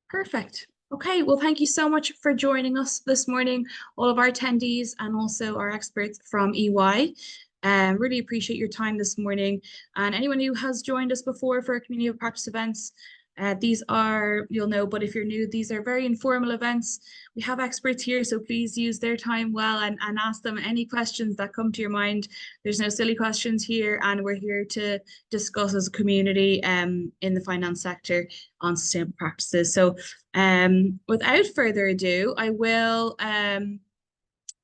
Perfect. Okay, well, thank you so much for joining us this morning, all of our attendees and also our experts from EY. Really appreciate your time this morning. And anyone who has joined us before for our Community of Practice events, these are, you'll know, but if you're new, these are very informal events. We have experts here, so please use their time well and ask them any questions that come to your mind. There's no silly questions here, and we're here to discuss as a community in the finance sector on sustainable practices. So without further ado,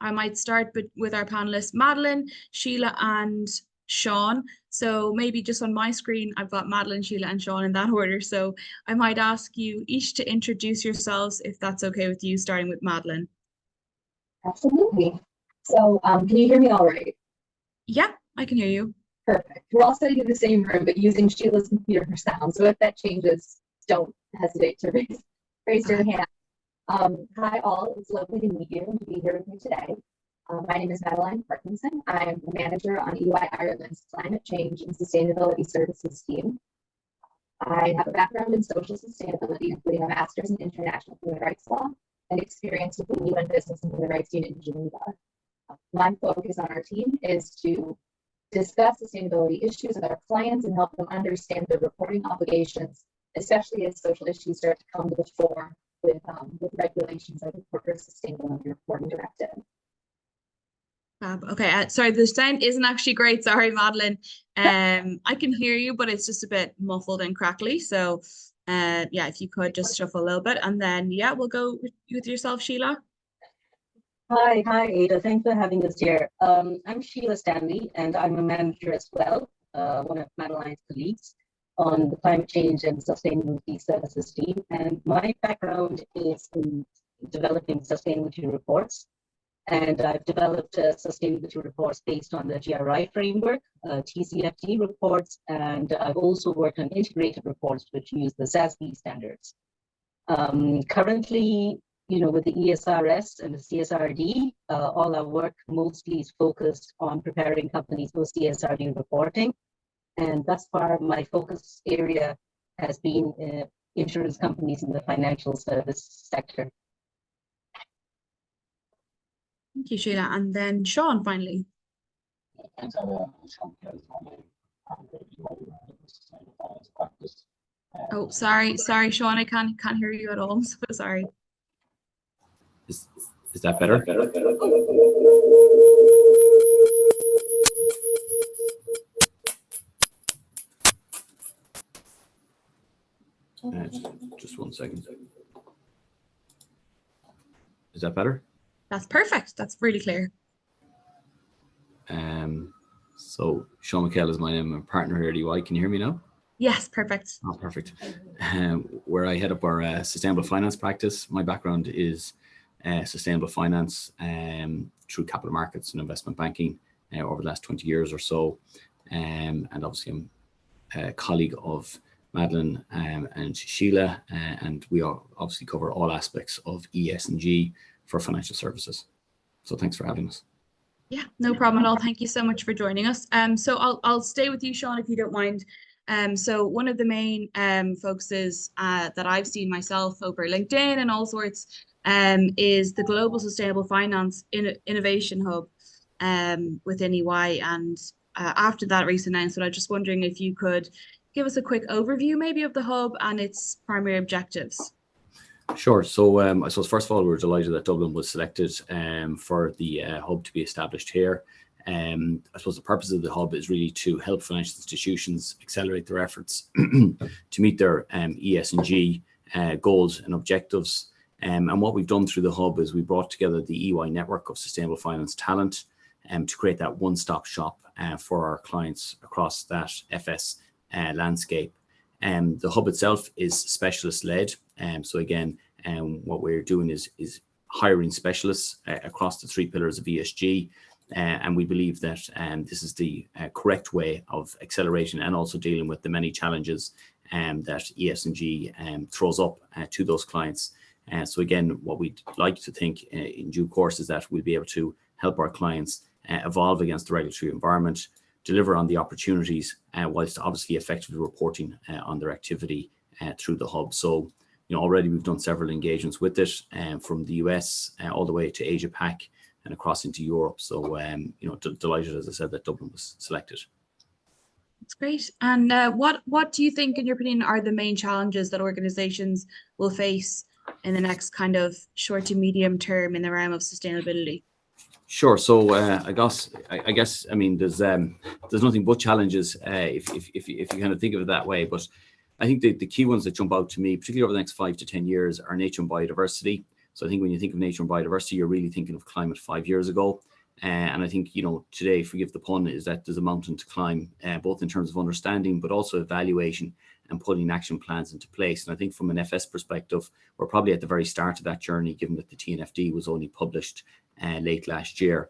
I might start with our panelists, Madeline, Sheila, and Sean. So maybe just on my screen, I've got Madeline, Sheila, and Sean in that order. So I might ask you each to introduce yourselves, if that's okay with you, starting with Madeline. Absolutely. So can you hear me all right? Yeah, I can hear you. Perfect. We're all sitting in the same room, but using Sheila's computer for sound. So if that changes, don't hesitate to raise your hand. Hi all, it's lovely to meet you and to be here with me today. My name is Madeline Parkinson. I'm the manager on EY Ireland's Climate Change and Sustainability Services team. I have a background in social sustainability, including a master's in international human rights law and experience with the UN Business and Human Rights Unit in Geneva. My focus on our team is to discuss sustainability issues with our clients and help them understand their reporting obligations, especially as social issues start to come to the fore with regulations like the Corporate Sustainability Reporting Directive. Okay, sorry, the sound isn't actually great. Sorry, Madeline. I can hear you, but it's just a bit muffled and crackly. So yeah, if you could just shuffle a little bit, and then yeah, we'll go with yourself, Sheila. Hi, Ada. Thanks for having us here. I'm Sheila Stanley, and I'm a manager as well, one of Madeline's colleagues on the Climate Change and Sustainability Services team. And my background is in developing sustainability reports. And I've developed sustainability reports based on the GRI framework, TCFD reports, and I've also worked on integrated reports which use the SASB standards. Currently, with the ESRS and the CSRD, all our work mostly is focused on preparing companies for CSRD reporting. And thus far, my focus area has been insurance companies in the financial service sector. Thank you, Sheila. And then Sean, finally. Thanks, Sean Oh, sorry, Sean. I can't hear you at all. I'm so sorry. Is that better? Just 1 second. Is that better? That's perfect. That's really clear. So Sean McKell is my name. I'm a partner here at EY. Can you hear me now? Yes, perfect. Oh, perfect. Where I head up our sustainable finance practice. My background is sustainable finance through capital markets and investment banking over the last 20 years or so. And obviously I'm a colleague of Madeline and Sheila, and we obviously cover all aspects of ESG for financial services. So thanks for having us. Yeah, no problem at all. Thank you so much for joining us. So I'll stay with you, Sean, if you don't mind. So one of the main focuses that I've seen myself over LinkedIn and all sorts is the Global Sustainable Finance Innovation Hub within EY. And after that recent announcement, I was just wondering if you could give us a quick overview maybe of the hub and its primary objectives. Sure. So I suppose first of all, we're delighted that Dublin was selected for the hub to be established here. I suppose the purpose of the hub is really to help financial institutions accelerate their efforts to meet their ESG goals and objectives. And what we've done through the hub is we brought together the EY network of sustainable finance talent to create that one-stop shop for our clients across that FS landscape. The hub itself is specialist-led. So again, what we're doing is hiring specialists across the 3 pillars of ESG. And we believe that this is the correct way of accelerating and also dealing with the many challenges that ESG throws up to those clients. So again, what we'd like to think in due course is that we'll be able to help our clients evolve against the regulatory environment, deliver on the opportunities, whilst obviously effectively reporting on their activity through the hub. So already we've done several engagements with it, from the US all the way to Asia Pac and across into Europe. So, delighted, as I said, that Dublin was selected. That's great. And what do you think, in your opinion, are the main challenges that organizations will face in the next kind of short to medium term in the realm of sustainability? Sure. So I guess I mean there's nothing but challenges if you kind of think of it that way. But I think the key ones that jump out to me, particularly over the next 5 to 10 years, are nature and biodiversity. So I think when you think of nature and biodiversity, you're really thinking of climate 5 years ago. And I think, today, forgive the pun, is that there's a mountain to climb, both in terms of understanding, but also evaluation and putting action plans into place. And I think from an FS perspective, we're probably at the very start of that journey, given that the TNFD was only published late last year.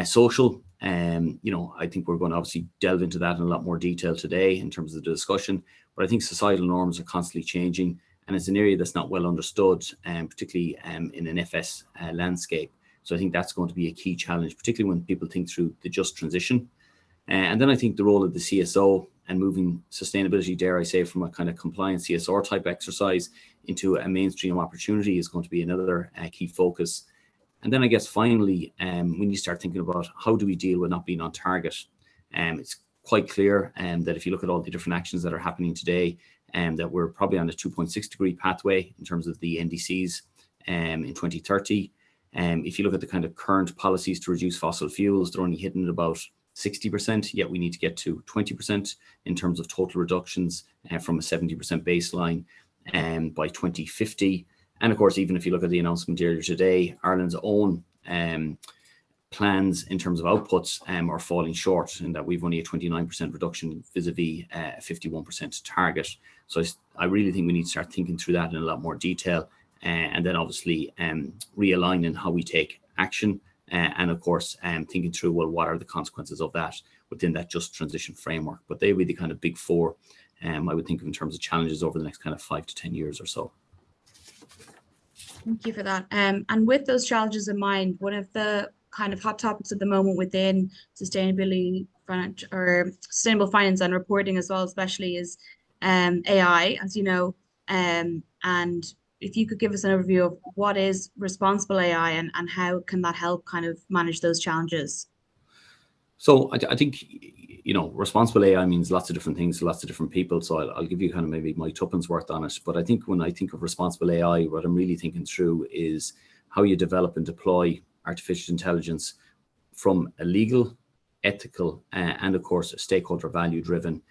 Social, I think we're going to obviously delve into that in a lot more detail today in terms of the discussion. But I think societal norms are constantly changing, and it's an area that's not well understood, particularly in an FS landscape. So I think that's going to be a key challenge, particularly when people think through the just transition. And then I think the role of the CSO and moving sustainability, dare I say, from a kind of compliance CSR type exercise into a mainstream opportunity is going to be another key focus. And then I guess finally, when you start thinking about how do we deal with not being on target, it's quite clear that if you look at all the different actions that are happening today, that we're probably on a 2.6 degree pathway in terms of the NDCs in 2030. If you look at the kind of current policies to reduce fossil fuels, they're only hitting at about 60%, yet we need to get to 20% in terms of total reductions from a 70% baseline by 2050. And of course, even if you look at the announcement earlier today, Ireland's own plans in terms of outputs are falling short, in that we've only a 29% reduction vis-a-vis a 51% target. So I really think we need to start thinking through that in a lot more detail. And then obviously realigning how we take action, and of course thinking through, well, what are the consequences of that within that just transition framework. But they would be the kind of big four I would think of in terms of challenges over the next kind of 5 to 10 years or so. Thank you for that. And with those challenges in mind, one of the kind of hot topics at the moment within sustainability, sustainable finance and reporting as well, especially, is AI, as you know, and if you could give us an overview of what is responsible AI and how can that help kind of manage those challenges? So I think, responsible AI means lots of different things to lots of different people. So I'll give you kind of maybe my tuppence worth on it. But I think when I think of responsible AI, what I'm really thinking through is how you develop and deploy artificial intelligence from a legal, ethical, and of course, a stakeholder value-driven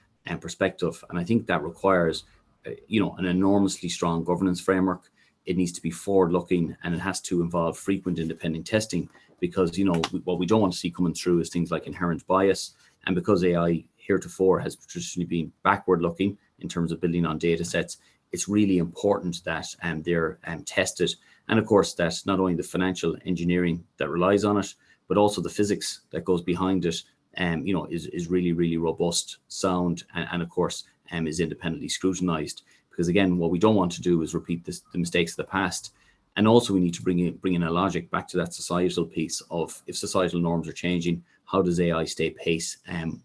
perspective. And I think that requires an enormously strong governance framework. It needs to be forward-looking, and it has to involve frequent independent testing, because what we don't want to see coming through is things like inherent bias. And because AI heretofore has traditionally been backward-looking in terms of building on data sets, it's really important that they're tested. And of course, that not only the financial engineering that relies on it, but also the physics that goes behind it, is really, really robust, sound, and of course, is independently scrutinized. Because again, what we don't want to do is repeat the mistakes of the past. And also we need to bring in a logic back to that societal piece of, if societal norms are changing, how does AI stay pace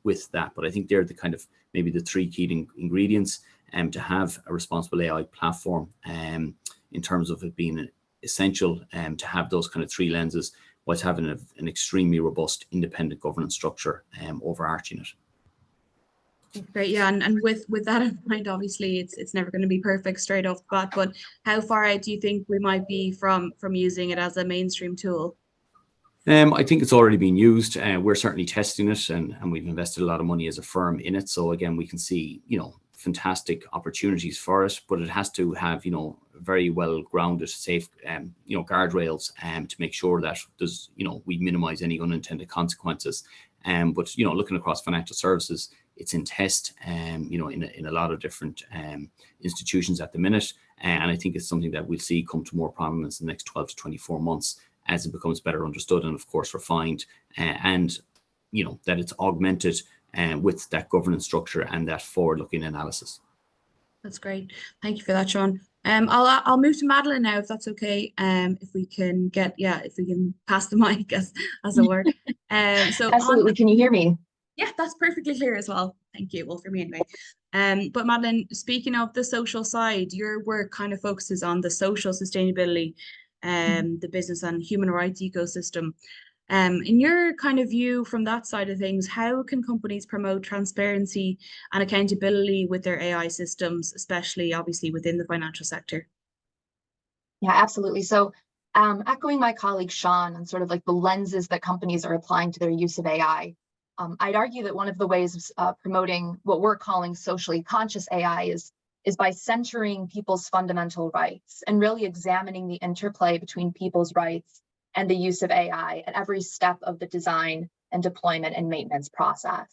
with that? But I think they're the kind of maybe the three key ingredients to have a responsible AI platform in terms of it being essential to have those kind of three lenses, whilst having an extremely robust independent governance structure overarching it. Great, yeah, and with that in mind, obviously it's never going to be perfect straight off the bat, but how far out do you think we might be from using it as a mainstream tool? I think it's already been used. We're certainly testing it, and we've invested a lot of money as a firm in it. So again, we can see fantastic opportunities for it, but it has to have very well grounded, safe guardrails to make sure that there's we minimize any unintended consequences. But looking across financial services, it's in test in a lot of different institutions at the minute, and I think it's something that we'll see come to more prominence in the next 12 to 24 months as it becomes better understood and of course refined, and that it's augmented with that governance structure and that forward-looking analysis. That's great. Thank you for that, Sean. I'll move to Madeline now, if that's okay. If we can pass the mic as it were. So absolutely. Can you hear me? Yeah, that's perfectly clear as well. Thank you. Well, for me anyway. But Madeline, speaking of the social side, your work kind of focuses on the social sustainability, the business and human rights ecosystem. In your kind of view from that side of things, how can companies promote transparency and accountability with their AI systems, especially obviously within the financial sector? Yeah, absolutely. So echoing my colleague Sean on sort of like the lenses that companies are applying to their use of AI, I'd argue that one of the ways of promoting what we're calling socially conscious AI is by centering people's fundamental rights and really examining the interplay between people's rights and the use of AI at every step of the design and deployment and maintenance process.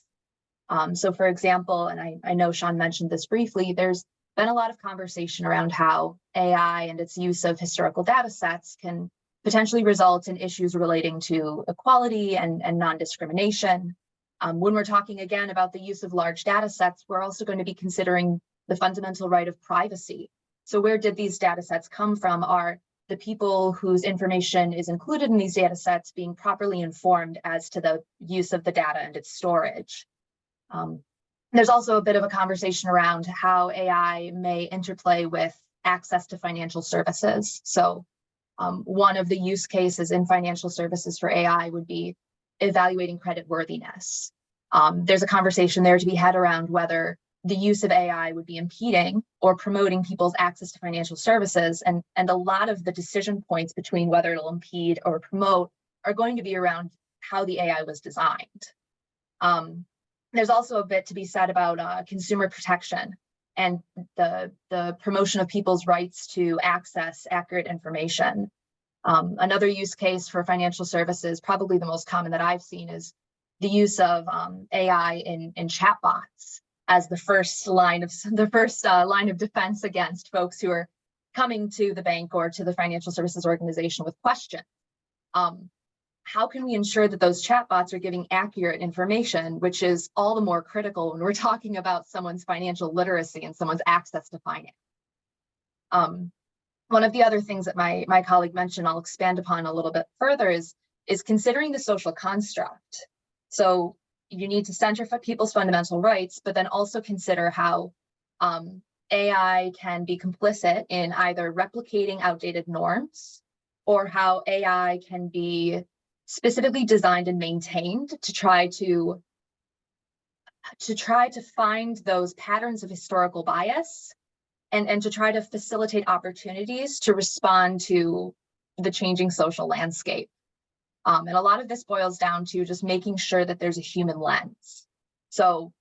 So for example, and I know Sean mentioned this briefly, there's been a lot of conversation around how AI and its use of historical data sets can potentially result in issues relating to equality and non-discrimination. When we're talking again about the use of large data sets, we're also going to be considering the fundamental right of privacy. So where did these data sets come from? Are the people whose information is included in these data sets being properly informed as to the use of the data and its storage? There's also a bit of a conversation around how AI may interplay with access to financial services. So one of the use cases in financial services for AI would be evaluating creditworthiness. There's a conversation there to be had around whether the use of AI would be impeding or promoting people's access to financial services. And a lot of the decision points between whether it'll impede or promote are going to be around how the AI was designed. There's also a bit to be said about consumer protection and the promotion of people's rights to access accurate information. Another use case for financial services, probably the most common that I've seen, is the use of AI in chatbots as the first line of defense against folks who are coming to the bank or to the financial services organization with questions. How can we ensure that those chatbots are giving accurate information, which is all the more critical when we're talking about someone's financial literacy and someone's access to finance? One of the other things that my colleague mentioned, I'll expand upon a little bit further, is considering the social construct. So you need to center for people's fundamental rights, but then also consider how AI can be complicit in either replicating outdated norms or how AI can be specifically designed and maintained to try to find those patterns of historical bias and to try to facilitate opportunities to respond to the changing social landscape. And a lot of this boils down to just making sure that there's a human lens. So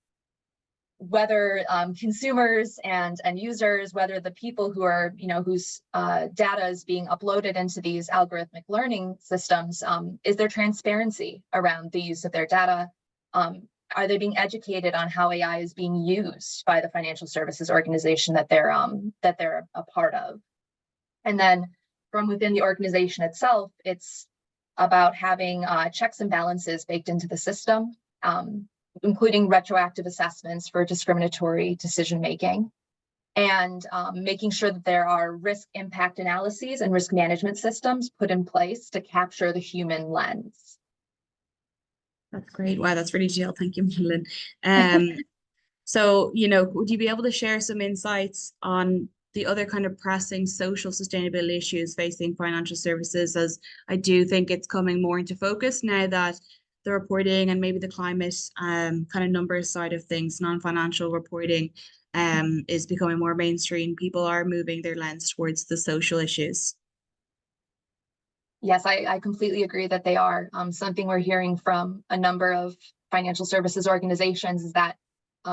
whether consumers and users, whether the people who are, whose data is being uploaded into these algorithmic learning systems, is there transparency around the use of their data? Are they being educated on how AI is being used by the financial services organization that they're a part of? And then from within the organization itself, it's about having checks and balances baked into the system, including retroactive assessments for discriminatory decision-making, and making sure that there are risk impact analyses and risk management systems put in place to capture the human lens. That's great. Wow, that's really detailed. Thank you, Madeline. So, would you be able to share some insights on the other kind of pressing social sustainability issues facing financial services, as I do think it's coming more into focus now that the reporting and maybe the climate kind of numbers side of things, non-financial reporting is becoming more mainstream. People are moving their lens towards the social issues. Yes, I completely agree that they are. Something we're hearing from a number of financial services organizations is that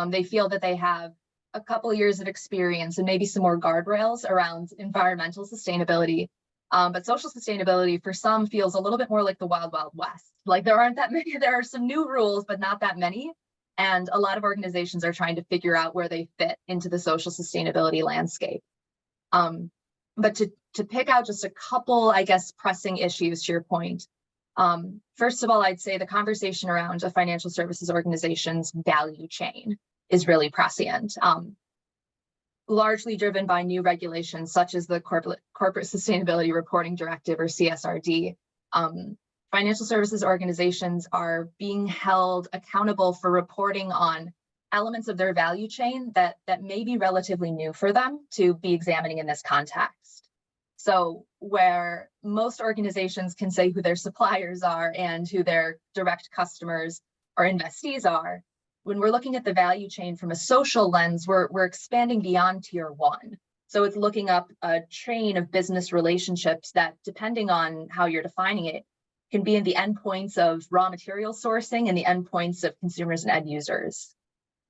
they feel that they have a couple of years of experience and maybe some more guardrails around environmental sustainability. But social sustainability for some feels a little bit more like the wild, wild west. Like there aren't that many, there are some new rules, but not that many. And a lot of organizations are trying to figure out where they fit into the social sustainability landscape. But to pick out just a couple, I guess, pressing issues to your point. First of all, I'd say the conversation around a financial services organization's value chain is really prescient, largely driven by new regulations such as the Corporate Sustainability Reporting Directive, or CSRD. Financial services organizations are being held accountable for reporting on elements of their value chain that may be relatively new for them to be examining in this context. So where most organizations can say who their suppliers are and who their direct customers or investees are, when we're looking at the value chain from a social lens, we're expanding beyond tier 1. So it's looking up a chain of business relationships that, depending on how you're defining it, can be in the endpoints of raw material sourcing and the endpoints of consumers and end users.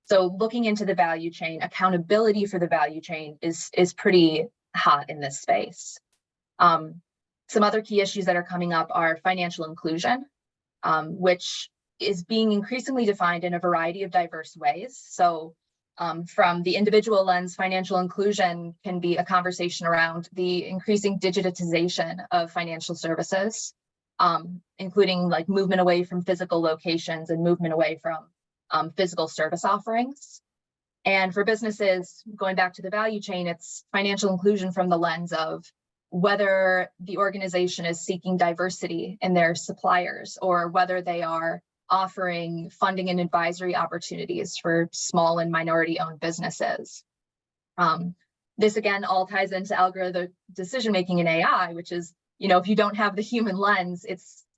So looking into the value chain, accountability for the value chain is pretty hot in this space. Some other key issues that are coming up are financial inclusion, which is being increasingly defined in a variety of diverse ways. So from the individual lens, financial inclusion can be a conversation around the increasing digitization of financial services, including like movement away from physical locations and movement away from physical service offerings. And for businesses, going back to the value chain, it's financial inclusion from the lens of whether the organization is seeking diversity in their suppliers or whether they are offering funding and advisory opportunities for small and minority-owned businesses. This again all ties into algorithm decision-making in AI, which is, if you don't have the human lens,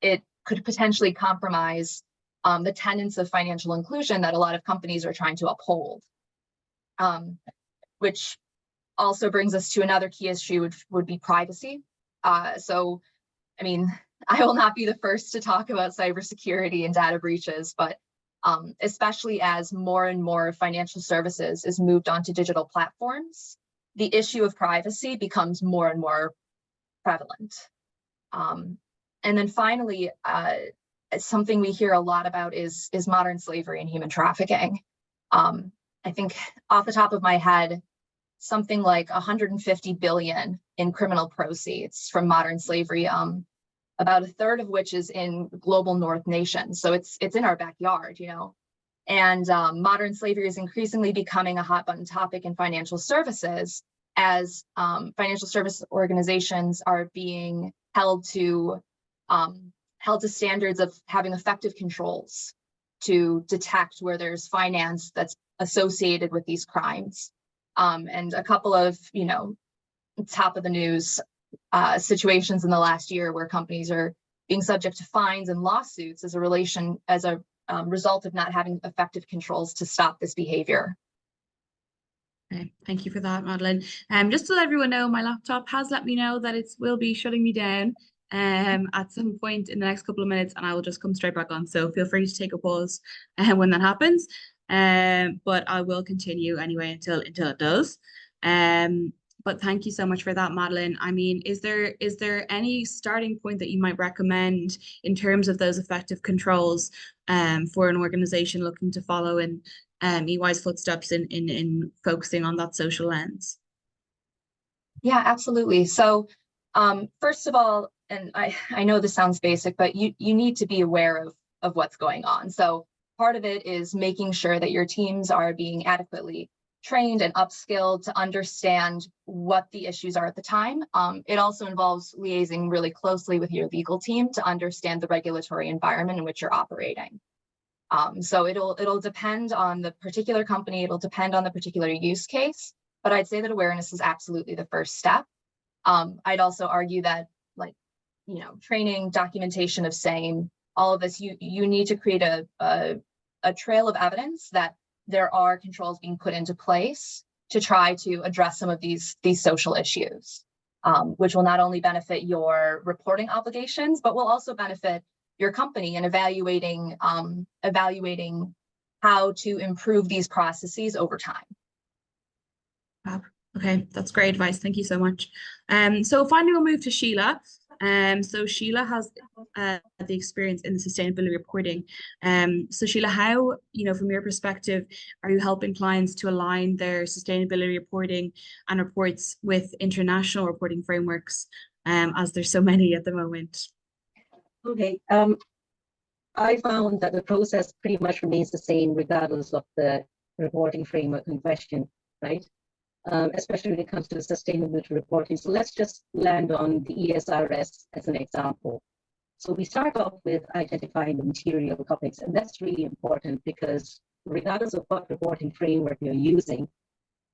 it could potentially compromise the tenets of financial inclusion that a lot of companies are trying to uphold. Which also brings us to another key issue, which would be privacy. So, I will not be the first to talk about cybersecurity and data breaches, but especially as more and more financial services is moved onto digital platforms, the issue of privacy becomes more and more prevalent. And then finally, something we hear a lot about is modern slavery and human trafficking. I think off the top of my head, something like 150 billion in criminal proceeds from modern slavery, about a third of which is in global North nations. So it's in our backyard, And modern slavery is increasingly becoming a hot button topic in financial services as financial service organizations are being held to standards of having effective controls to detect where there's finance that's associated with these crimes. And a couple of, top of the news situations in the last year where companies are being subject to fines and lawsuits as a result of not having effective controls to stop this behavior. Okay, thank you for that, Madeline. Just to let everyone know, my laptop has let me know that it will be shutting me down at some point in the next couple of minutes, and I will just come straight back on. So feel free to take a pause when that happens. But I will continue anyway until it does. But thank you so much for that, Madeline. Is there any starting point that you might recommend in terms of those effective controls for an organization looking to follow in EY's footsteps in focusing on that social lens? Yeah, absolutely. So first of all, and I know this sounds basic, but you need to be aware of what's going on. So part of it is making sure that your teams are being adequately trained and upskilled to understand what the issues are at the time. It also involves liaising really closely with your legal team to understand the regulatory environment in which you're operating. So it'll depend on the particular company, it'll depend on the particular use case, but I'd say that awareness is absolutely the first step. I'd also argue that training, documentation of same, all of this, you need to create a trail of evidence that there are controls being put into place to try to address some of these social issues, which will not only benefit your reporting obligations, but will also benefit your company in evaluating how to improve these processes over time. Wow. Okay, that's great advice. Thank you so much. So finally, we'll move to Sheila. So Sheila has the experience in the sustainability reporting. So Sheila, how, from your perspective, are you helping clients to align their sustainability reporting and reports with international reporting frameworks, as there's so many at the moment? Okay, I found that the process pretty much remains the same regardless of the reporting framework in question, right? Especially when it comes to sustainability reporting. So let's just land on the ESRS as an example. So we start off with identifying the material topics, and that's really important because regardless of what reporting framework you're using,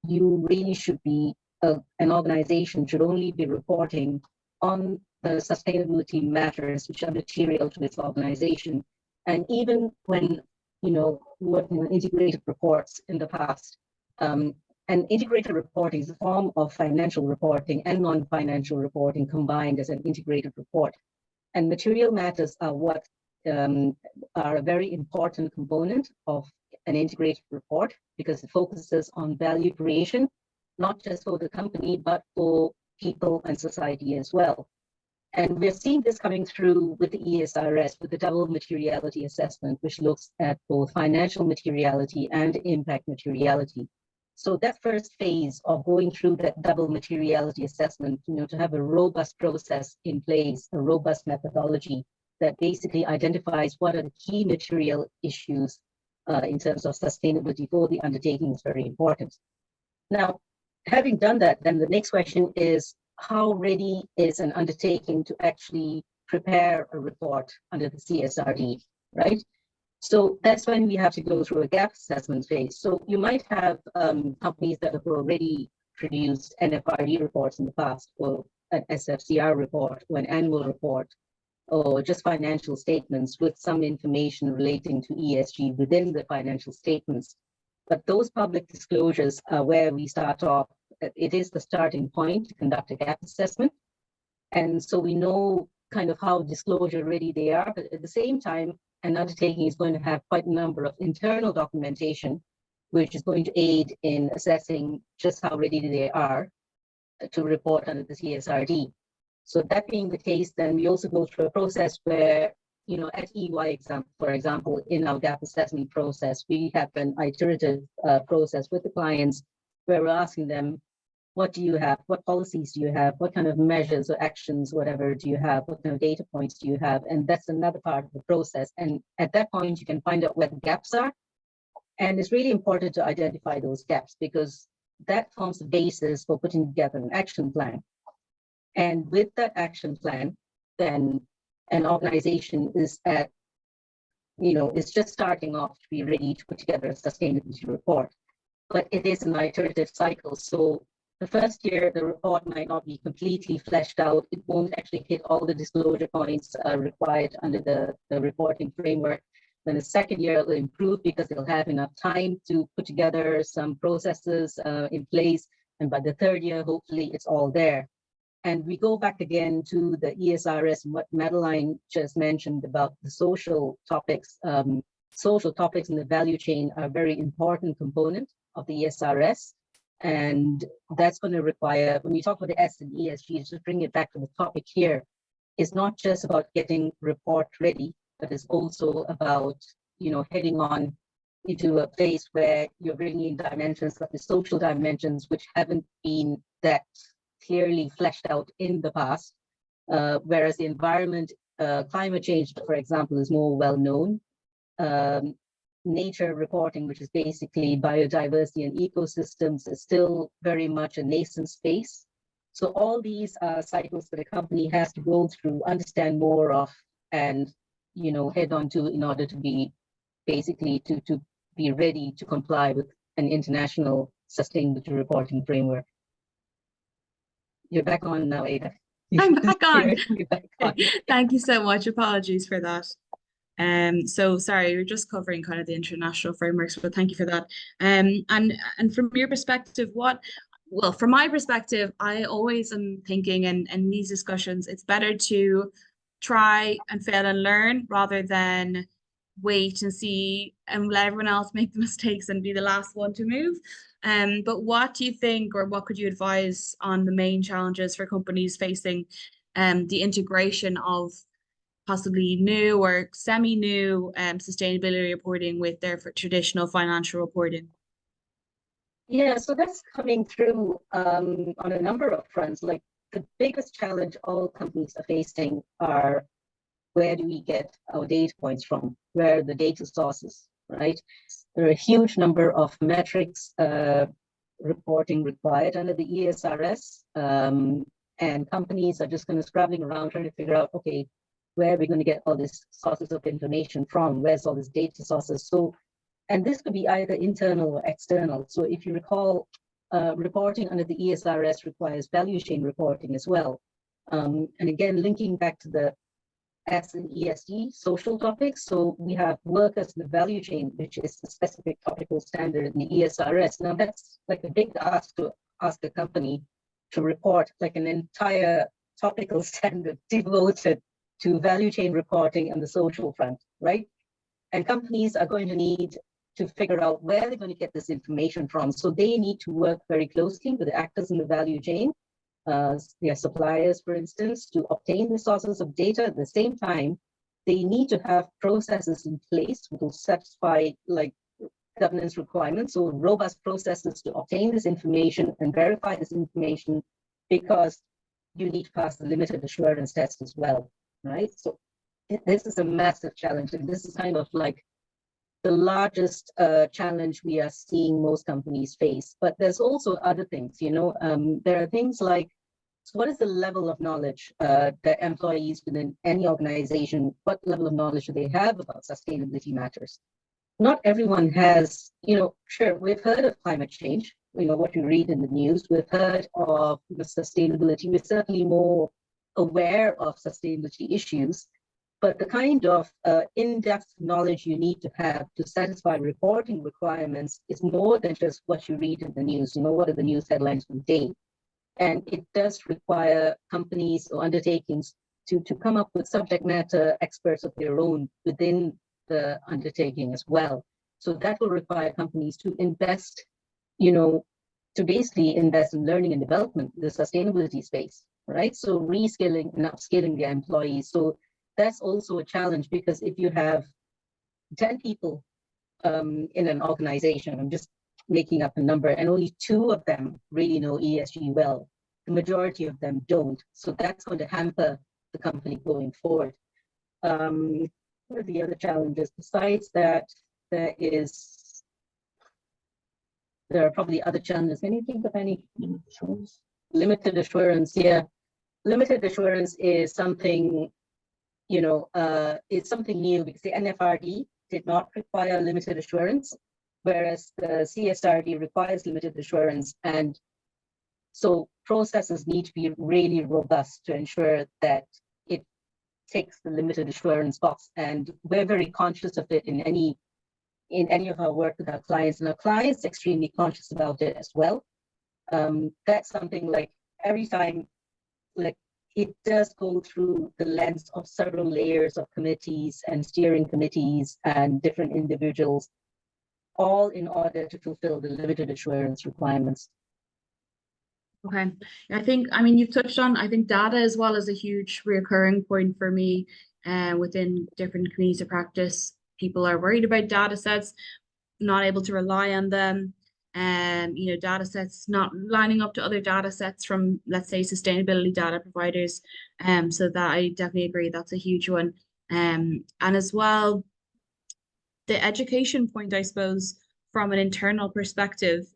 you really should be, an organization should only be reporting on the sustainability matters which are material to its organization. And even when, working on integrated reports in the past, and integrated reporting is a form of financial reporting and non-financial reporting combined as an integrated report. And material matters are what are a very important component of an integrated report because it focuses on value creation, not just for the company, but for people and society as well. And we're seeing this coming through with the ESRS, with the double materiality assessment, which looks at both financial materiality and impact materiality. So that first phase of going through that double materiality assessment, to have a robust process in place, a robust methodology that basically identifies what are the key material issues in terms of sustainability for the undertaking is very important. Now, having done that, then the next question is, how ready is an undertaking to actually prepare a report under the CSRD, right? So that's when we have to go through a gap assessment phase. So you might have companies that have already produced NFRD reports in the past, or an SFCR report, or an annual report, or just financial statements with some information relating to ESG within the financial statements. But those public disclosures are where we start off. It is the starting point to conduct a gap assessment. And so we know kind of how disclosure ready they are, but at the same time, an undertaking is going to have quite a number of internal documentation, which is going to aid in assessing just how ready they are to report under the CSRD. So that being the case, then we also go through a process where, at EY for example, in our gap assessment process, we have an iterative process with the clients where we're asking them, what do you have? What policies do you have? What kind of measures or actions, whatever, do you have? What kind of data points do you have? And that's another part of the process. And at that point, you can find out where the gaps are. And it's really important to identify those gaps because that forms the basis for putting together an action plan. And with that action plan, then an organization is at, it's just starting off to be ready to put together a sustainability report. But it is an iterative cycle. So the first year, the report might not be completely fleshed out. It won't actually hit all the disclosure points required under the reporting framework. Then the second year, it will improve because they'll have enough time to put together some processes in place. And by the third year, hopefully, it's all there. And we go back again to the ESRS, what Madeline just mentioned about the social topics. Social topics in the value chain are a very important component of the ESRS. And that's going to require, when we talk about the S and ESG, just bring it back to the topic here, it's not just about getting report ready, but it's also about, heading on into a place where you're bringing in dimensions like the social dimensions, which haven't been that clearly fleshed out in the past, whereas the environment, climate change, for example, is more well known. Nature reporting, which is basically biodiversity and ecosystems, is still very much a nascent space. So all these are cycles that a company has to go through, understand more of, and head on to in order to be basically to be ready to comply with an international sustainability reporting framework. You're back on now, Ada. I'm back on. You're back on. Thank you so much. Apologies for that. So sorry, you're just covering kind of the international frameworks, but thank you for that. And from your perspective, from my perspective, I always am thinking in these discussions, it's better to try and fail and learn rather than wait and see and let everyone else make the mistakes and be the last one to move. But what do you think, or what could you advise on the main challenges for companies facing the integration of possibly new or semi-new sustainability reporting with their traditional financial reporting? Yeah, so that's coming through on a number of fronts. Like the biggest challenge all companies are facing are, where do we get our data points from? Where are the data sources, right? There are a huge number of metrics reporting required under the ESRS, and companies are just kind of scrabbling around trying to figure out, okay, where we're going to get all these sources of information from, where's all these data sources. So, and this could be either internal or external. So if you recall, reporting under the ESRS requires value chain reporting as well. And again, linking back to the S and ESG social topics. So we have workers in the value chain, which is the specific topical standard in the ESRS. Now that's like a big ask to ask a company to report like an entire topical standard devoted to value chain reporting on the social front, right? And companies are going to need to figure out where they're going to get this information from. So they need to work very closely with the actors in the value chain, their suppliers, for instance, to obtain the sources of data. At the same time, they need to have processes in place which will satisfy like governance requirements, so robust processes to obtain this information and verify this information, because you need to pass the limited assurance test as well, right? So this is a massive challenge, and this is kind of like the largest challenge we are seeing most companies face. But there's also other things, you know, there are things like, so what is the level of knowledge that employees within any organization, what level of knowledge do they have about sustainability matters? Not everyone has, you know, sure, we've heard of climate change, you know, what you read in the news, we've heard of sustainability, we're certainly more aware of sustainability issues, but the kind of in-depth knowledge you need to have to satisfy reporting requirements is more than just what you read in the news. You know, what are the news headlines for the day? And it does require companies or undertakings to come up with subject matter experts of their own within the undertaking as well. So that will require companies to invest, you know, to basically invest in learning and development, the sustainability space, right? So reskilling and upskilling their employees. So that's also a challenge, because if you have 10 people in an organization, I'm just making up a number, and only 2 of them really know ESG well, the majority of them don't. So that's going to hamper the company going forward. What are the other challenges? Besides that, there are probably other challenges. Can you think of any? Limited assurance, yeah. Limited assurance is something, you know, it's something new, because the NFRD did not require limited assurance, whereas the CSRD requires limited assurance. And so processes need to be really robust to ensure that it takes the limited assurance box. And we're very conscious of it in any of our work with our clients, and our clients extremely conscious about it as well. That's something like every time, like, it does go through the lens of several layers of committees and steering committees and different individuals, all in order to fulfill the limited assurance requirements. Okay, I mean, you've touched on, I think data as well is a huge recurring point for me within different communities of practice. People are worried about data sets, not able to rely on them. You know, data sets not lining up to other data sets from, let's say, sustainability data providers. So that I definitely agree, that's a huge one. And as well, the education point, I suppose, from an internal perspective,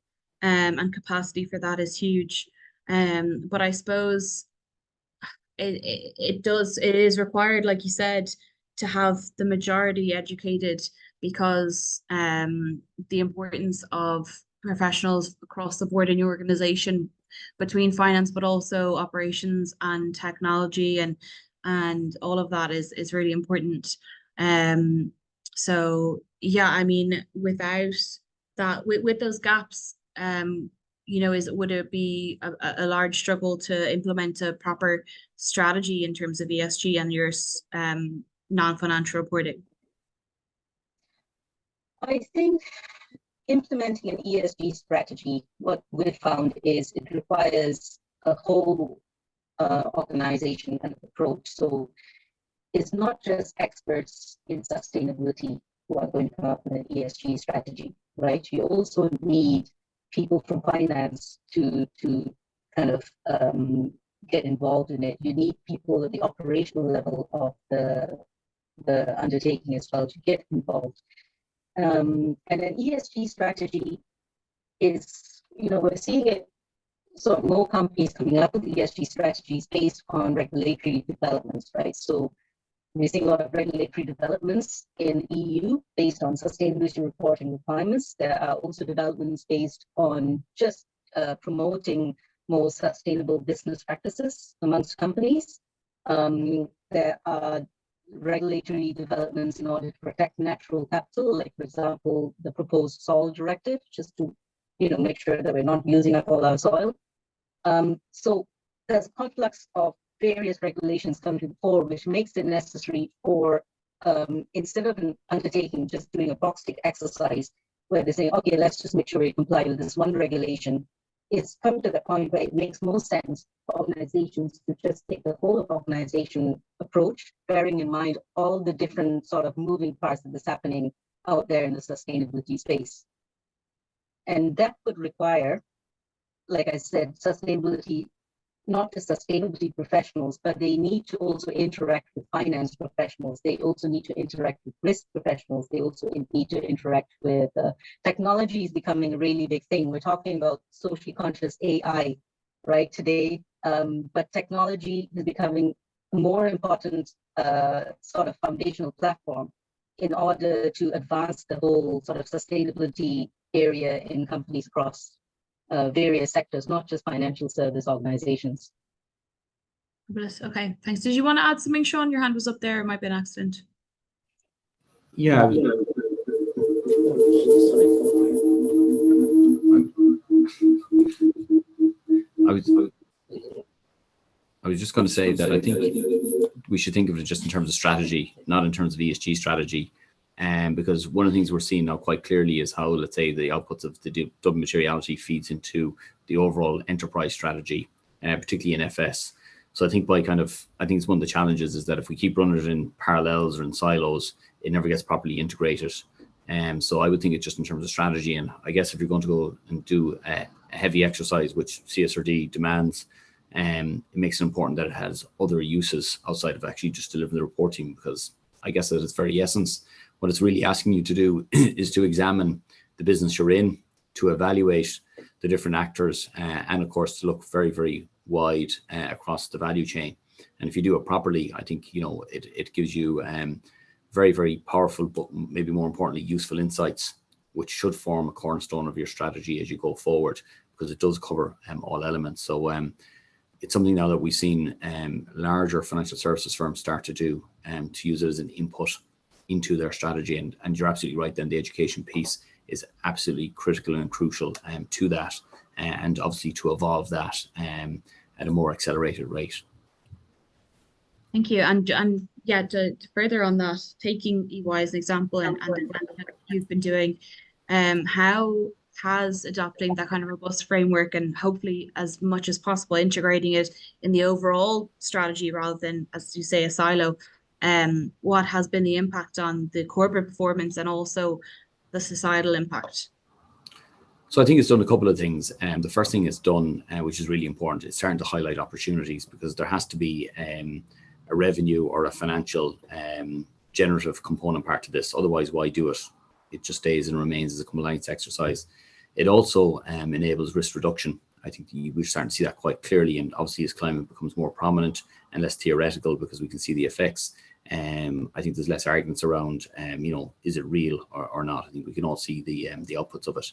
and capacity for that is huge. But I suppose it is required, like you said, to have the majority educated, because the importance of professionals across the board in your organization, between finance but also operations and technology and all of that is really important. So yeah, I mean, without that, with those gaps, you know, would it be a large struggle to implement a proper strategy in terms of ESG and your non-financial reporting? I think implementing an ESG strategy, what we've found is it requires a whole organization and approach. So it's not just experts in sustainability who are going to come up with an ESG strategy, right? You also need people from finance to kind of get involved in it. You need people at the operational level of the undertaking as well to get involved. And an ESG strategy is, you know, we're seeing it, so more companies coming up with ESG strategies based on regulatory developments, right? So We're seeing a lot of regulatory developments in EU based on sustainability reporting requirements. There are also developments based on just promoting more sustainable business practices amongst companies. There are regulatory developments in order to protect natural capital, like, for example, the proposed soil directive, just to make sure that we're not using up all our soil. So there's a conflux of various regulations come to the fore, which makes it necessary for, instead of an undertaking just doing a box tick exercise where they say, okay, let's just make sure we comply with this one regulation, it's come to the point where it makes more sense for organizations to just take the whole of organization approach, bearing in mind all the different sort of moving parts that is happening out there in the sustainability space. And that would require, like I said, sustainability, not just sustainability professionals, but they need to also interact with finance professionals. They also need to interact with risk professionals. They also need to interact with technology is becoming a really big thing. We're talking about socially conscious AI, right, today, but technology is becoming a more important sort of foundational platform in order to advance the whole sort of sustainability area in companies across various sectors, not just financial service organizations. Okay, thanks. Did you want to add something, Sean? Your hand was up there. It might be an accident. Yeah. I was just going to say that I think we should think of it just in terms of strategy, not in terms of ESG strategy. Because one of the things we're seeing now quite clearly is how, let's say, the outputs of the Dublin materiality feeds into the overall enterprise strategy, particularly in FS. So I think I think it's one of the challenges is that if we keep running it in parallels or in silos, it never gets properly integrated. So I would think it's just in terms of strategy. And I guess if you're going to go and do a heavy exercise, which CSRD demands, it makes it important that it has other uses outside of actually just delivering the reporting, because I guess at its very essence, what it's really asking you to do is to examine the business you're in, to evaluate the different actors, and of course to look very, very wide across the value chain. And if you do it properly, I think it gives you very, very powerful, but maybe more importantly, useful insights, which should form a cornerstone of your strategy as you go forward, because it does cover all elements. So it's something now that we've seen larger financial services firms start to do, to use it as an input into their strategy. And you're absolutely right, then the education piece is absolutely critical and crucial to that, and obviously to evolve that at a more accelerated rate. Thank you. And yeah, to further on that, taking EY as an example and the work that you've been doing, how has adopting that kind of robust framework and hopefully as much as possible integrating it in the overall strategy rather than, as you say, a silo, what has been the impact on the corporate performance and also the societal impact? So I think it's done a couple of things. The first thing it's done, which is really important, it's starting to highlight opportunities, because there has to be a revenue or a financial generative component part to this. Otherwise, why do it? It just stays and remains as a compliance exercise. It also enables risk reduction. I think we're starting to see that quite clearly. And obviously, as climate becomes more prominent and less theoretical, because we can see the effects, I think there's less arguments around, is it real or not? I think we can all see the outputs of it.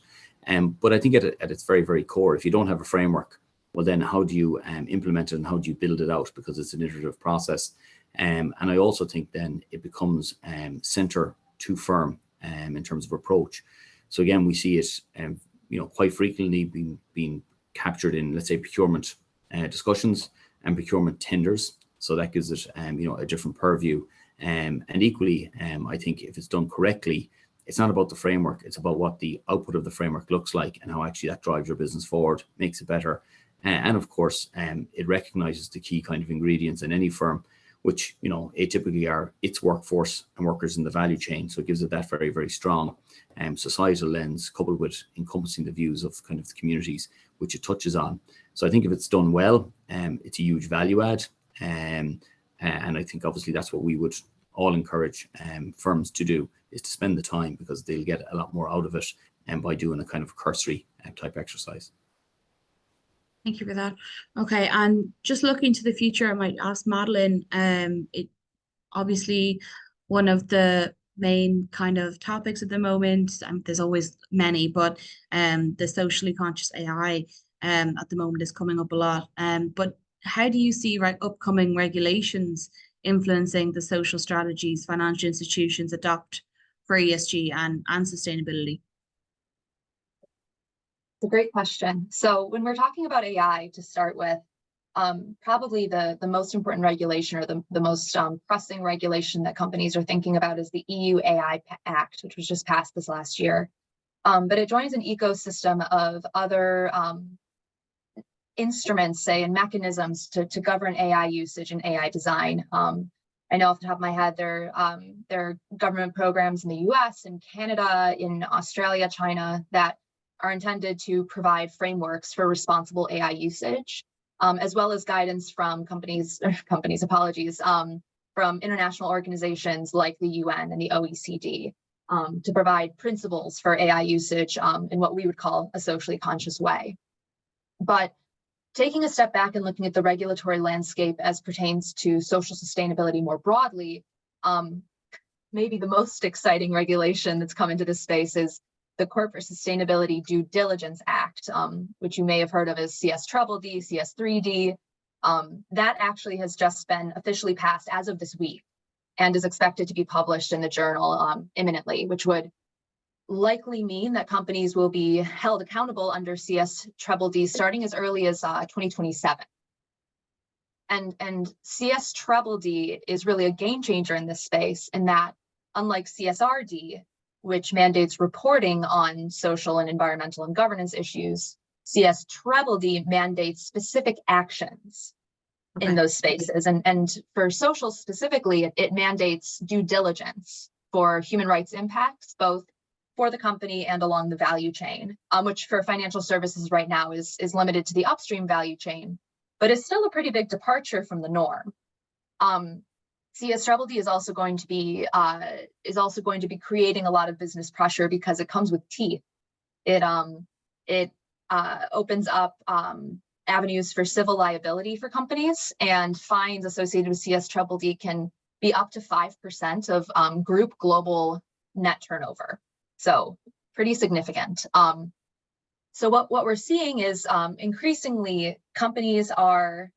But I think at its very, very core, if you don't have a framework, well, then how do you implement it and how do you build it out? Because it's an iterative process. And I also think then it becomes center to firm in terms of approach. So again, we see it, quite frequently being captured in, let's say, procurement discussions and procurement tenders. So that gives it, a different purview. And equally, I think if it's done correctly, it's not about the framework. It's about what the output of the framework looks like and how actually that drives your business forward, makes it better. And of course, it recognizes the key kind of ingredients in any firm, which, atypically are its workforce and workers in the value chain. So it gives it that very, very strong societal lens, coupled with encompassing the views of kind of the communities which it touches on. So I think if it's done well, it's a huge value add. And I think obviously that's what we would all encourage firms to do, is to spend the time, because they'll get a lot more out of it by doing a kind of cursory type exercise. Thank you for that. Okay, and just looking to the future, I might ask Madeline, obviously one of the main kind of topics at the moment. There's always many, but the socially conscious AI at the moment is coming up a lot. But how do you see upcoming regulations influencing the social strategies financial institutions adopt for ESG and sustainability? It's a great question. So when we're talking about AI, to start with, probably the most important regulation, or the most pressing regulation that companies are thinking about, is the EU AI Act, which was just passed this last year. But it joins an ecosystem of other instruments, say, and mechanisms to govern AI usage and AI design. I know off the top of my head, there are government programs in the US, in Canada, in Australia, China, that are intended to provide frameworks for responsible AI usage, as well as guidance from from international organizations like the UN and the OECD, to provide principles for AI usage in what we would call a socially conscious way. But taking a step back and looking at the regulatory landscape as pertains to social sustainability more broadly, maybe the most exciting regulation that's come into this space is the Corporate Sustainability Due Diligence Act, which you may have heard of as CSDD, CS3D. That actually has just been officially passed as of this week and is expected to be published in the journal imminently, which would likely mean that companies will be held accountable under CSDD starting as early as 2027. And CSDD is really a game changer in this space, in that, unlike CSRD, which mandates reporting on social and environmental and governance issues, CSDD mandates specific actions in those spaces. And for social specifically, it mandates due diligence for human rights impacts, both for the company and along the value chain, which for financial services right now is limited to the upstream value chain, but is still a pretty big departure from the norm. CSDD is also going to be creating a lot of business pressure because it comes with teeth. It opens up avenues for civil liability for companies, and fines associated with CSDD can be up to 5% of group global net turnover. So pretty significant. So what we're seeing is increasingly companies are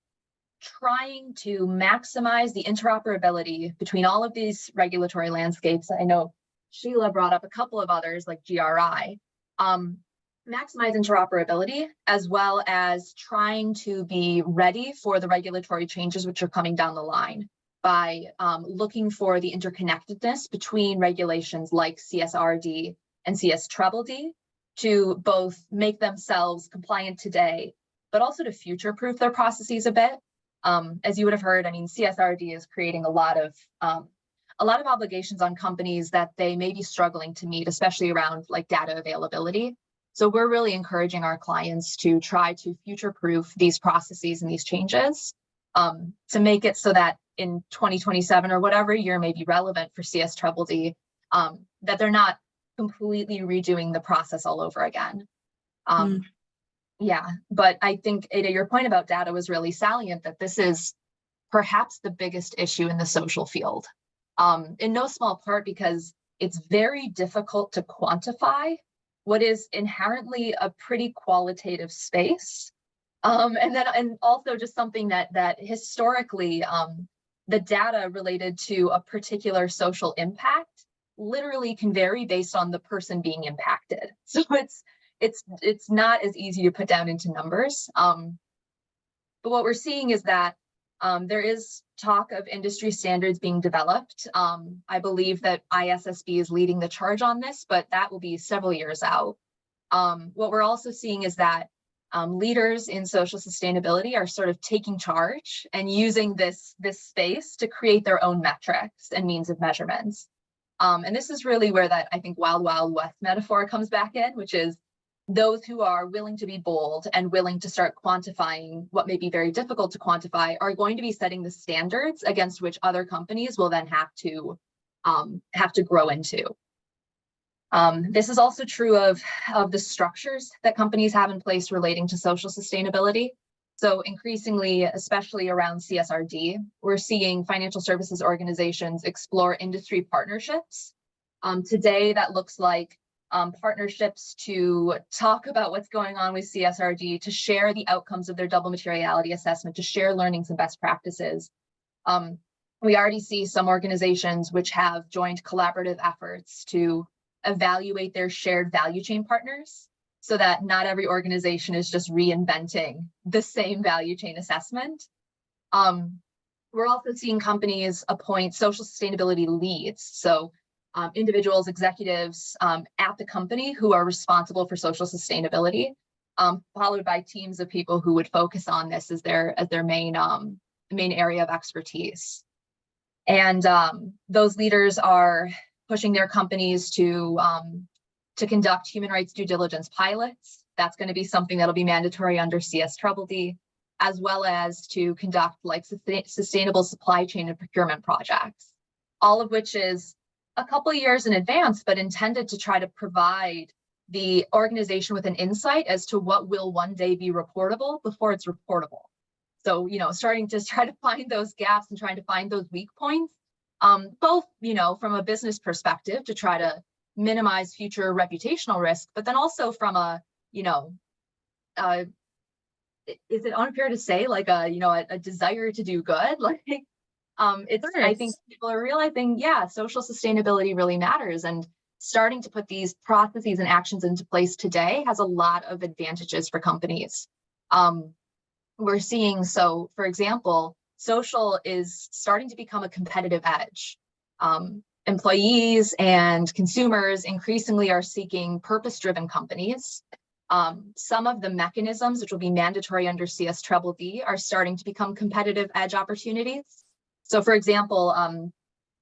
trying to maximize the interoperability between all of these regulatory landscapes. I know Sheila brought up a couple of others like GRI. Maximize interoperability, as well as trying to be ready for the regulatory changes which are coming down the line by looking for the interconnectedness between regulations like CSRD and CSDD to both make themselves compliant today, but also to future-proof their processes a bit. As you would have heard, I mean, CSRD is creating a lot of obligations on companies that they may be struggling to meet, especially around like data availability. So we're really encouraging our clients to try to future-proof these processes and these changes to make it so that in 2027 or whatever year may be relevant for CSDD, that they're not completely redoing the process all over again. Yeah, but I think, Ada, your point about data was really salient, that this is perhaps the biggest issue in the social field, in no small part because it's very difficult to quantify what is inherently a pretty qualitative space. And also just something that historically, the data related to a particular social impact literally can vary based on the person being impacted. So it's not as easy to put down into numbers. But what we're seeing is that there is talk of industry standards being developed. I believe that ISSB is leading the charge on this, but that will be several years out. What we're also seeing is that leaders in social sustainability are sort of taking charge and using this space to create their own metrics and means of measurements. And this is really where that, I think, wild, wild west metaphor comes back in, which is those who are willing to be bold and willing to start quantifying what may be very difficult to quantify are going to be setting the standards against which other companies will then have to grow into. This is also true of the structures that companies have in place relating to social sustainability. So increasingly, especially around CSRD, we're seeing financial services organizations explore industry partnerships. Today, that looks like partnerships to talk about what's going on with CSRD, to share the outcomes of their double materiality assessment, to share learnings and best practices. We already see some organizations which have joined collaborative efforts to evaluate their shared value chain partners, so that not every organization is just reinventing the same value chain assessment. We're also seeing companies appoint social sustainability leads. So individuals, executives at the company who are responsible for social sustainability, followed by teams of people who would focus on this as their main area of expertise. And those leaders are pushing their companies to conduct human rights due diligence pilots. That's going to be something that'll be mandatory under CSDDD, as well as to conduct like sustainable supply chain and procurement projects, all of which is a couple of years in advance, but intended to try to provide the organization with an insight as to what will one day be reportable before it's reportable. So, starting to try to find those gaps and trying to find those weak points, both, from a business perspective to try to minimize future reputational risk, but then also from a, is it unfair to say like a desire to do good? Like, I think people are realizing, social sustainability really matters, and starting to put these processes and actions into place today has a lot of advantages for companies. We're seeing, so for example, social is starting to become a competitive edge. Employees and consumers increasingly are seeking purpose-driven companies. Some of the mechanisms which will be mandatory under CSDDD are starting to become competitive edge opportunities. So for example,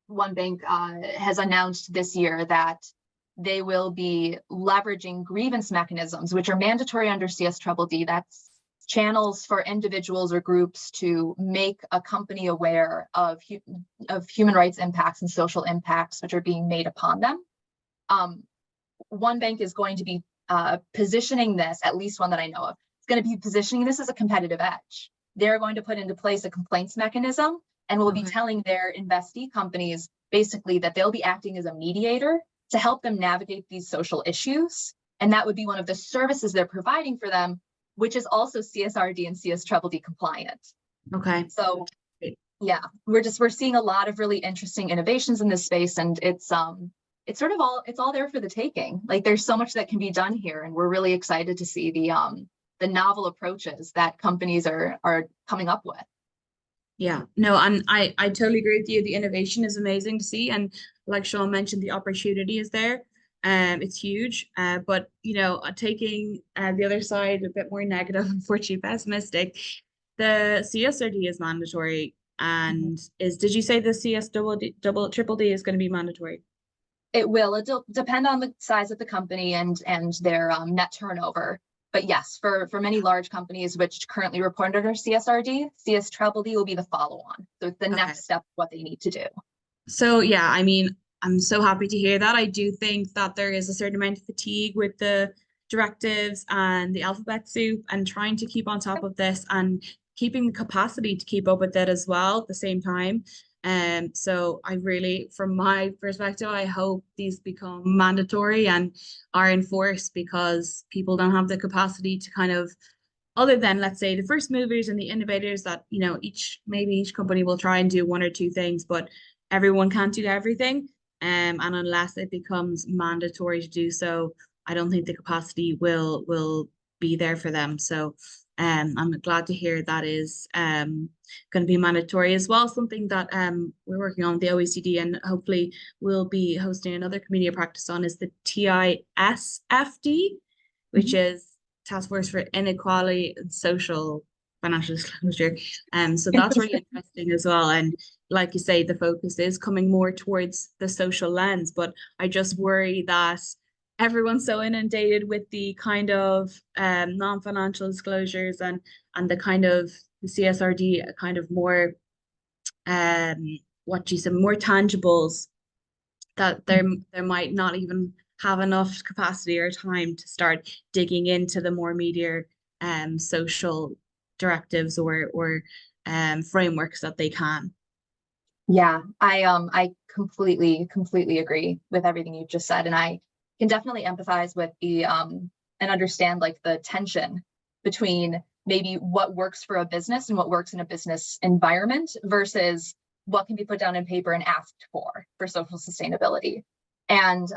one bank has announced this year that they will be leveraging grievance mechanisms, which are mandatory under CSDDD. That's channels for individuals or groups to make a company aware of human rights impacts and social impacts which are being made upon them. One bank is going to be positioning this, at least one that I know of, it's going to be positioning this as a competitive edge. They're going to put into place a complaints mechanism and will be telling their investee companies basically that they'll be acting as a mediator to help them navigate these social issues. And that would be one of the services they're providing for them, which is also CSRD and CSDDD compliant. Okay. So yeah, we're seeing a lot of really interesting innovations in this space, and it's all there for the taking. Like, there's so much that can be done here, and we're really excited to see the novel approaches that companies are coming up with. Yeah, no, and I totally agree with you. The innovation is amazing to see, and like Sean mentioned, the opportunity is there. It's huge, but taking the other side, a bit more negative, unfortunately pessimistic, the CSRD is mandatory, and did you say the CSDDD is going to be mandatory? It will. It'll depend on the size of the company and their net turnover. But yes, for many large companies which currently report under CSRD, CSDDD will be the follow-on. So it's the next step of what they need to do. So yeah, I mean, I'm so happy to hear that. I do think that there is a certain amount of fatigue with the directives and the alphabet soup, and trying to keep on top of this and keeping the capacity to keep up with it as well at the same time. So I really, from my perspective, I hope these become mandatory and are enforced, because people don't have the capacity to kind of, other than, let's say, the first movers and the innovators that, each company will try and do one or two things, but everyone can't do everything. And unless it becomes mandatory to do so, I don't think the capacity will be there for them. So I'm glad to hear that is going to be mandatory as well. Something that we're working on with the OECD, and hopefully we'll be hosting another community of practice on, is the TISFD, which is Task Force for Inequality and Social Financial Disclosure. So that's really interesting as well. And like you say, the focus is coming more towards the social lens, but I just worry that everyone's so inundated with the kind of non-financial disclosures and the kind of the CSRD kind of more more tangibles, that there might not even have enough capacity or time to start digging into the more meatier social directives or frameworks that they can. Yeah, I completely agree with everything you just said, and I can definitely empathize with the and understand like the tension between maybe what works for a business and what works in a business environment versus what can be put down in paper and asked for social sustainability. And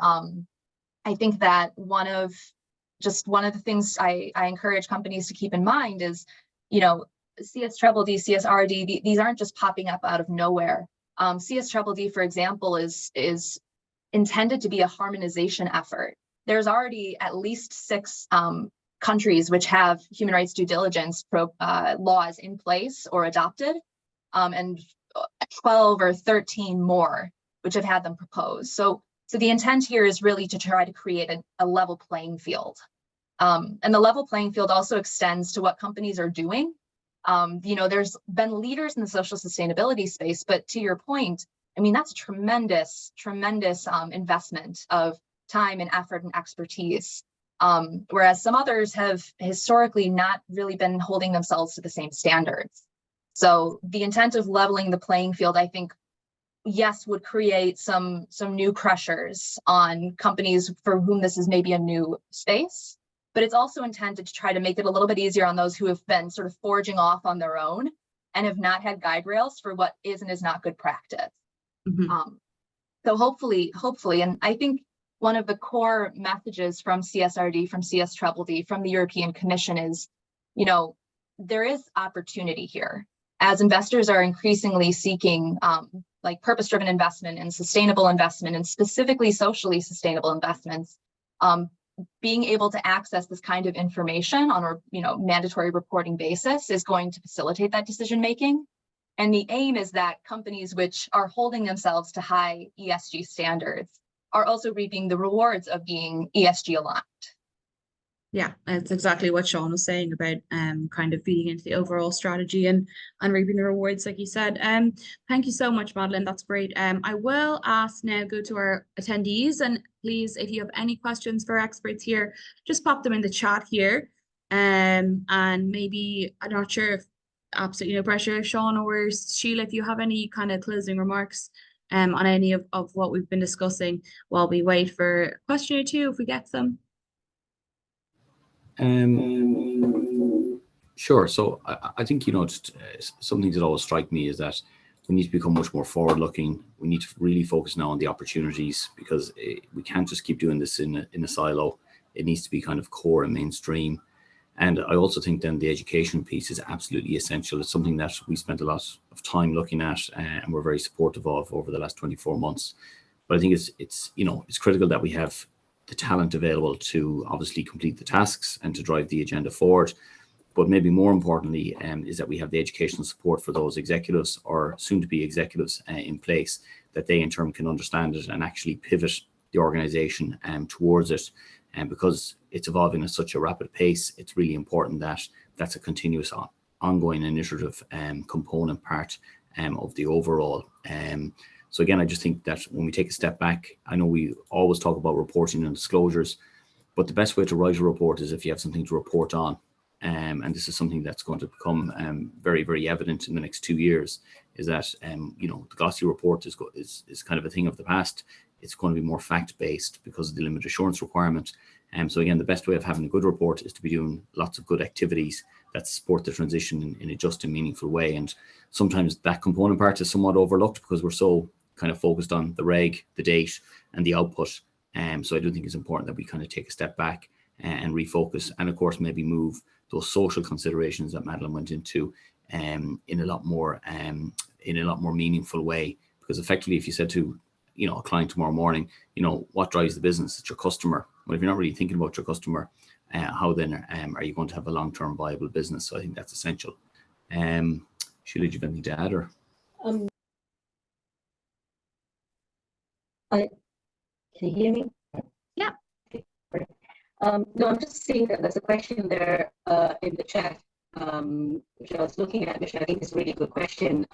I think that one of the things I encourage companies to keep in mind is, you know, CSDDD, CSRD, these aren't just popping up out of nowhere. CSDDD, for example, is intended to be a harmonization effort. There's already at least 6 countries which have human rights due diligence laws in place or adopted, and 12 or 13 more which have had them proposed. So the intent here is really to try to create a level playing field. And the level playing field also extends to what companies are doing. You know, there's been leaders in the social sustainability space, but to your point, I mean, that's tremendous investment of time and effort and expertise. Whereas some others have historically not really been holding themselves to the same standards. So the intent of leveling the playing field, I think, yes, would create some new pressures on companies for whom this is maybe a new space, but it's also intended to try to make it a little bit easier on those who have been sort of forging off on their own and have not had guide rails for what is and is not good practice. Mm-hmm. So hopefully, and I think one of the core messages from CSRD, from CSDDD, from the European Commission is, you know, there is opportunity here. As investors are increasingly seeking like purpose-driven investment and sustainable investment, and specifically socially sustainable investments, being able to access this kind of information on a mandatory reporting basis is going to facilitate that decision making. And the aim is that companies which are holding themselves to high ESG standards are also reaping the rewards of being ESG aligned. Yeah, that's exactly what Sean was saying about kind of feeding into the overall strategy and reaping the rewards, like you said. Thank you so much, Madeline. That's great. I will go to our attendees, and please, if you have any questions for experts here, just pop them in the chat here. And maybe, I'm not sure if absolutely no pressure, Sean or Sheila, if you have any kind of closing remarks on any of what we've been discussing while we wait for a question or two, if we get them. Sure. So I think, just some things that always strike me is that we need to become much more forward-looking. We need to really focus now on the opportunities, because we can't just keep doing this in a silo. It needs to be kind of core and mainstream. And I also think then the education piece is absolutely essential. It's something that we spent a lot of time looking at, and we're very supportive of over the last 24 months. But I think it's critical that we have the talent available to obviously complete the tasks and to drive the agenda forward. But maybe more importantly is that we have the educational support for those executives or soon-to-be executives in place, that they in turn can understand it and actually pivot the organization towards it. And because it's evolving at such a rapid pace, it's really important that that's a continuous ongoing initiative component part of the overall. So again, I just think that when we take a step back, I know we always talk about reporting and disclosures, but the best way to write a report is if you have something to report on. And this is something that's going to become very, very evident in the next 2 years, is that, the glossy report is kind of a thing of the past. It's going to be more fact-based because of the limit assurance requirement. So again, the best way of having a good report is to be doing lots of good activities that support the transition in a just and meaningful way. And sometimes that component part is somewhat overlooked because we're so kind of focused on the reg, the date, and the output. So I do think it's important that we kind of take a step back and refocus, and of course maybe move those social considerations that Madeline went into in a lot more meaningful way. Because effectively, if you said to a client tomorrow morning, what drives the business? It's your customer. Well, if you're not really thinking about your customer, how then are you going to have a long-term viable business? So I think that's essential. Sheila, do you have anything to add? Or can you hear me? Yeah. Okay, great. No, I'm just seeing that there's a question there in the chat, which I was looking at, which I think is a really good question.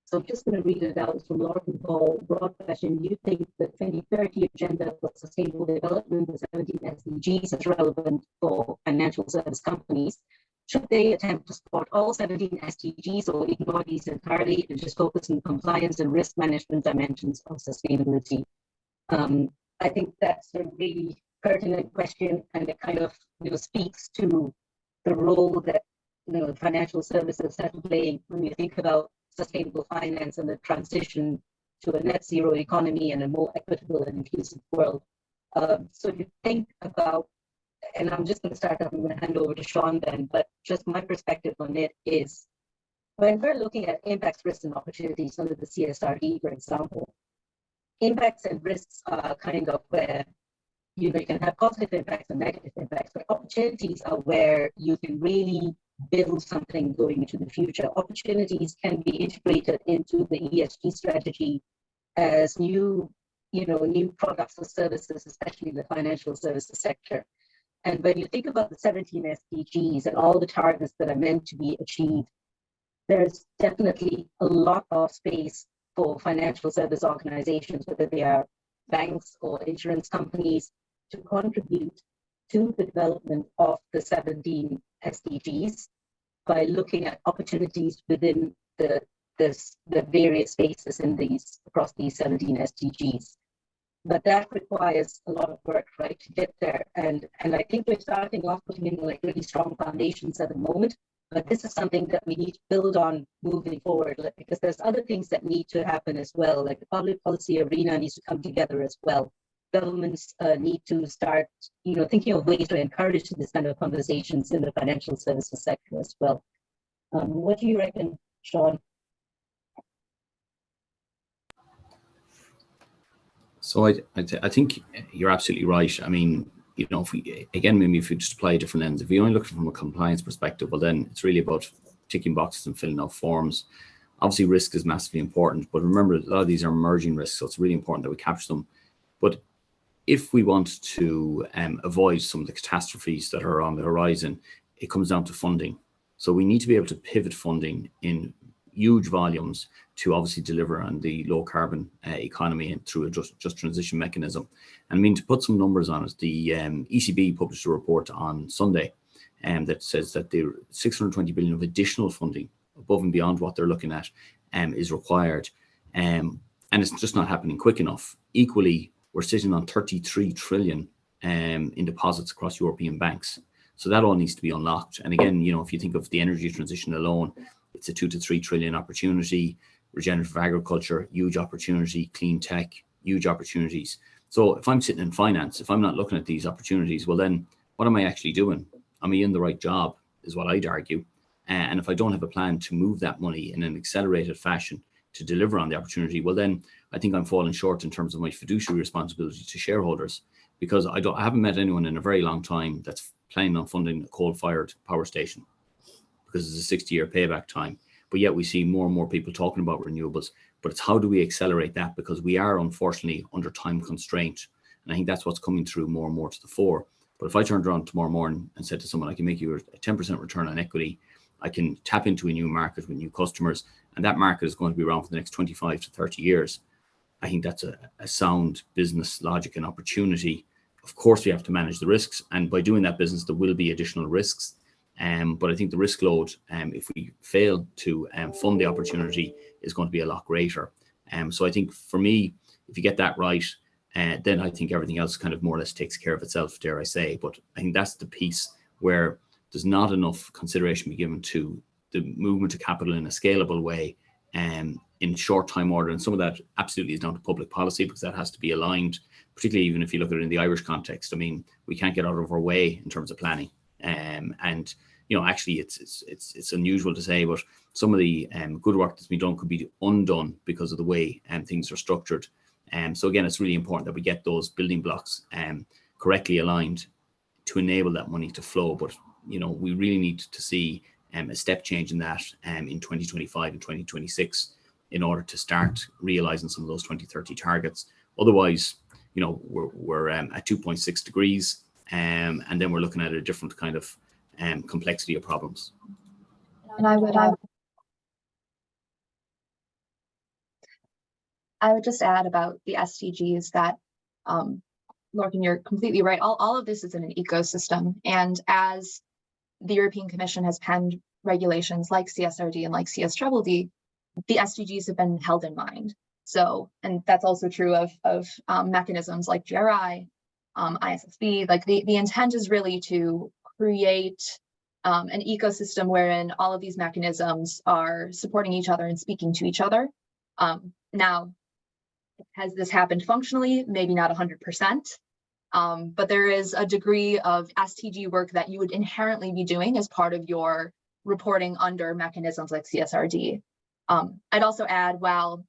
So I'm just going to read it out. It's from Lauren Paul. Broad question: do you think the 2030 agenda for sustainable development, the 17 SDGs, is relevant for financial service companies? should they attempt to support all 17 SDGs or ignore these entirely and just focus on compliance and risk management dimensions of sustainability? I think that's a really pertinent question, and it kind of speaks to the role that financial services have played when you think about sustainable finance and the transition to a net zero economy and a more equitable and inclusive world. So if you think about, and I'm just going to start off, I'm going to hand over to Sean then, but just my perspective on it is, when we're looking at impacts, risks, and opportunities under the CSRD, for example, impacts and risks are kind of where you can have positive impacts and negative impacts, but opportunities are where you can really build something going into the future. Opportunities can be integrated into the ESG strategy as new products or services, especially in the financial services sector. And when you think about the 17 SDGs and all the targets that are meant to be achieved, there's definitely a lot of space for financial service organizations, whether they are banks or insurance companies, to contribute to the development of the 17 SDGs by looking at opportunities within the various spaces in these, across these 17 SDGs. But that requires a lot of work, right, to get there. And I think we're starting off putting in like really strong foundations at the moment, but this is something that we need to build on moving forward, because there's other things that need to happen as well. Like the public policy arena needs to come together as well. Governments need to start, thinking of ways to encourage this kind of conversations in the financial services sector as well. What do you reckon, Sean? So I think you're absolutely right. I mean, if we just apply a different lens, if we only look from a compliance perspective, well, then it's really about ticking boxes and filling out forms. Obviously, risk is massively important, but remember, a lot of these are emerging risks, so it's really important that we capture them. But if we want to avoid some of the catastrophes that are on the horizon, it comes down to funding. So we need to be able to pivot funding in huge volumes to obviously deliver on the low carbon economy and through a just transition mechanism. And I mean, to put some numbers on it, the ECB published a report on Sunday that says that the 620 billion of additional funding above and beyond what they're looking at is required. And it's just not happening quick enough. Equally, we're sitting on 33 trillion in deposits across European banks. So that all needs to be unlocked. And again, if you think of the energy transition alone, it's a 2 to 3 trillion opportunity. Regenerative agriculture, huge opportunity. Clean tech, huge opportunities. So if I'm sitting in finance, if I'm not looking at these opportunities, well then, what am I actually doing? Am I in the right job, is what I'd argue. And if I don't have a plan to move that money in an accelerated fashion to deliver on the opportunity, well then, I think I'm falling short in terms of my fiduciary responsibility to shareholders, because I haven't met anyone in a very long time that's planning on funding a coal-fired power station, because it's a 60-year payback time. But yet we see more and more people talking about renewables. But it's how do we accelerate that? Because we are unfortunately under time constraint. And I think that's what's coming through more and more to the fore. But if I turned around tomorrow morning and said to someone, I can make you a 10% return on equity, I can tap into a new market with new customers, and that market is going to be around for the next 25 to 30 years. I think that's a sound business logic and opportunity. Of course, we have to manage the risks. And by doing that business, there will be additional risks. But I think the risk load, if we fail to fund the opportunity, is going to be a lot greater. So I think for me, if you get that right, then I think everything else kind of more or less takes care of itself, dare I say. But I think that's the piece where there's not enough consideration be given to the movement of capital in a scalable way in short time order. And some of that absolutely is down to public policy, because that has to be aligned, particularly even if you look at it in the Irish context. I mean, we can't get out of our way in terms of planning. And actually it's unusual to say, but some of the good work that's been done could be undone because of the way things are structured. So again, it's really important that we get those building blocks correctly aligned to enable that money to flow. But we really need to see a step change in that in 2025 and 2026 in order to start realizing some of those 2030 targets. Otherwise, we're at 2.6 degrees. And then we're looking at a different kind of complexity of problems. And I would just add about the SDGs that, Lorcan, you're completely right. All of this is in an ecosystem. And as the European Commission has penned regulations like CSRD and like CSDDD, the SDGs have been held in mind. So, and that's also true of mechanisms like GRI, ISFB. Like the intent is really to create an ecosystem wherein all of these mechanisms are supporting each other and speaking to each other. Now, has this happened functionally? Maybe not 100%, but there is a degree of STG work that you would inherently be doing as part of your reporting under mechanisms like CSRD. I'd also add, while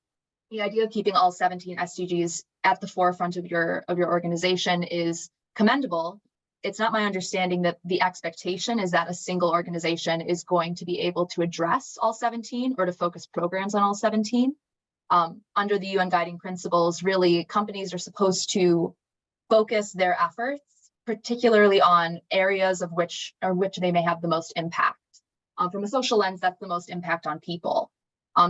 the idea of keeping all 17 SDGs at the forefront of your organization is commendable, it's not my understanding that the expectation is that a single organization is going to be able to address all 17 or to focus programs on all 17. Under the UN guiding principles, really, companies are supposed to focus their efforts, particularly on areas of which they may have the most impact. From a social lens, that's the most impact on people.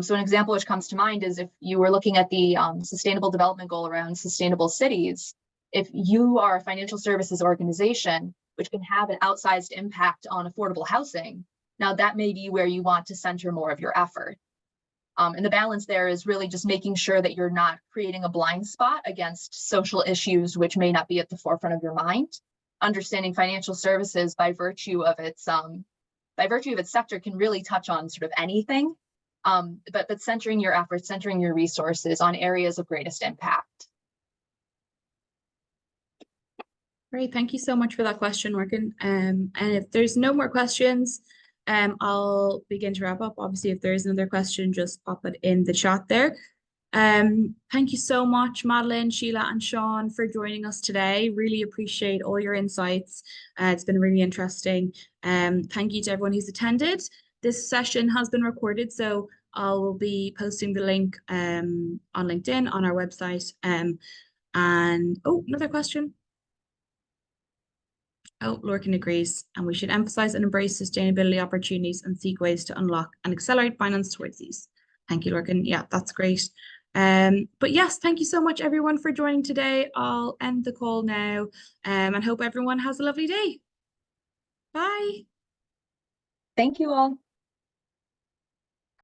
So an example which comes to mind is if you were looking at the Sustainable Development Goal around sustainable cities, if you are a financial services organization which can have an outsized impact on affordable housing, now that may be where you want to center more of your effort. And the balance there is really just making sure that you're not creating a blind spot against social issues which may not be at the forefront of your mind. Understanding financial services by virtue of its sector can really touch on sort of anything. But centering your efforts, centering your resources on areas of greatest impact. Great, thank you so much for that question, Morgan. And if there's no more questions, I'll begin to wrap up. Obviously, if there is another question, just pop it in the chat there. Thank you so much, Madeline, Sheila, and Sean, for joining us today. Really appreciate all your insights. It's been really interesting. Thank you to everyone who's attended. This session has been recorded, so I'll be posting the link on LinkedIn, on our website. And oh, another question. Oh, Lorcan agrees, and we should emphasize and embrace sustainability opportunities and seek ways to unlock and accelerate finance towards these. Thank you, Lorcan. Yeah, that's great. But yes, thank you so much, everyone, for joining today. I'll end the call now, and hope everyone has a lovely day. Bye. Thank you all.